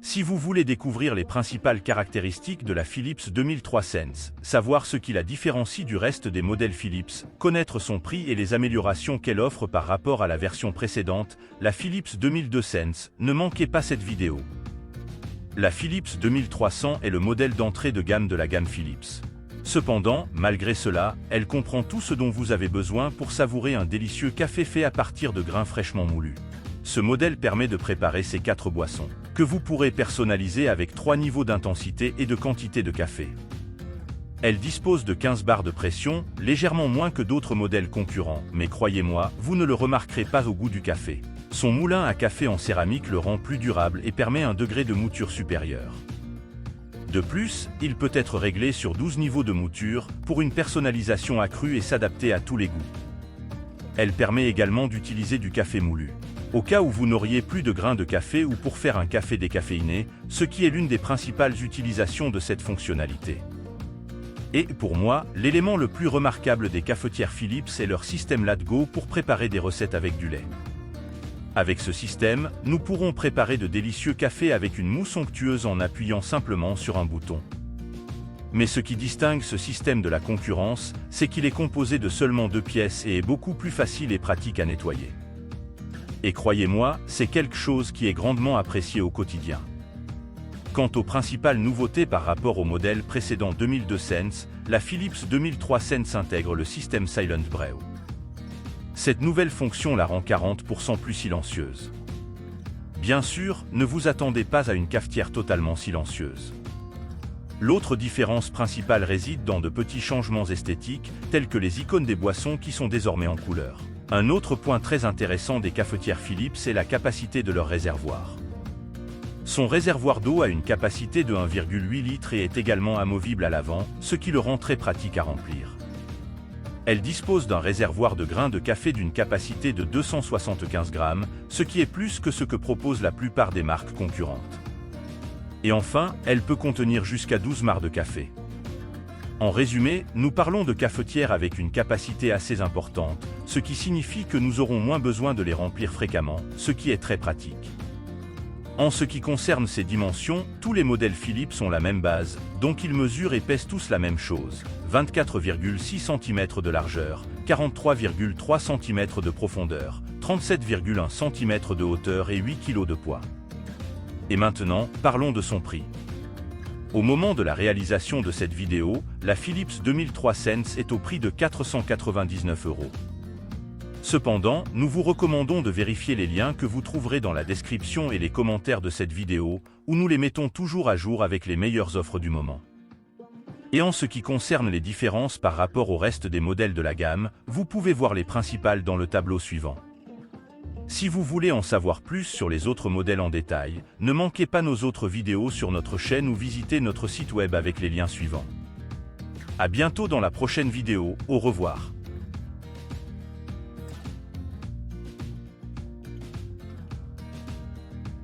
Si vous voulez découvrir les principales caractéristiques de la Philips 2003 Sense, savoir ce qui la différencie du reste des modèles Philips, connaître son prix et les améliorations qu'elle offre par rapport à la version précédente, la Philips 2002 Sense, ne manquez pas cette vidéo. La Philips 2300 est le modèle d'entrée de gamme de la gamme Philips. Cependant, malgré cela, elle comprend tout ce dont vous avez besoin pour savourer un délicieux café fait à partir de grains fraîchement moulus. Ce modèle permet de préparer ces 4 boissons, que vous pourrez personnaliser avec 3 niveaux d'intensité et de quantité de café. Elle dispose de 15 barres de pression, légèrement moins que d'autres modèles concurrents, mais croyez-moi, vous ne le remarquerez pas au goût du café. Son moulin à café en céramique le rend plus durable et permet un degré de mouture supérieur. De plus, il peut être réglé sur 12 niveaux de mouture, pour une personnalisation accrue et s'adapter à tous les goûts. Elle permet également d'utiliser du café moulu, au cas où vous n'auriez plus de grains de café ou pour faire un café décaféiné, ce qui est l'une des principales utilisations de cette fonctionnalité. Et, pour moi, l'élément le plus remarquable des cafetières Philips est leur système Let-Go pour préparer des recettes avec du lait. Avec ce système, nous pourrons préparer de délicieux cafés avec une mousse onctueuse en appuyant simplement sur un bouton. Mais ce qui distingue ce système de la concurrence, c'est qu'il est composé de seulement 2 pièces et est beaucoup plus facile et pratique à nettoyer. Et croyez-moi, c'est quelque chose qui est grandement apprécié au quotidien. Quant aux principales nouveautés par rapport au modèle précédent 2002 Sense, la Philips 2003 Sense intègre le système Silent Brew. Cette nouvelle fonction la rend 40% plus silencieuse. Bien sûr, ne vous attendez pas à une cafetière totalement silencieuse. L'autre différence principale réside dans de petits changements esthétiques, tels que les icônes des boissons qui sont désormais en couleur. Un autre point très intéressant des cafetières Philips est la capacité de leur réservoir. Son réservoir d'eau a une capacité de 1,8 litres et est également amovible à l'avant, ce qui le rend très pratique à remplir. Elle dispose d'un réservoir de grains de café d'une capacité de 275 grammes, ce qui est plus que ce que proposent la plupart des marques concurrentes. Et enfin, elle peut contenir jusqu'à 12 marcs de café. En résumé, nous parlons de cafetières avec une capacité assez importante, ce qui signifie que nous aurons moins besoin de les remplir fréquemment, ce qui est très pratique. En ce qui concerne ses dimensions, tous les modèles Philips ont la même base, donc ils mesurent et pèsent tous la même chose, 24,6 cm de largeur, 43,3 cm de profondeur, 37,1 cm de hauteur et 8 kg de poids. Et maintenant, parlons de son prix. Au moment de la réalisation de cette vidéo, la Philips 2003 Sense est au prix de 499 €. Cependant, nous vous recommandons de vérifier les liens que vous trouverez dans la description et les commentaires de cette vidéo, où nous les mettons toujours à jour avec les meilleures offres du moment. Et en ce qui concerne les différences par rapport au reste des modèles de la gamme, vous pouvez voir les principales dans le tableau suivant. Si vous voulez en savoir plus sur les autres modèles en détail, ne manquez pas nos autres vidéos sur notre chaîne ou visitez notre site web avec les liens suivants. À bientôt dans la prochaine vidéo, au revoir.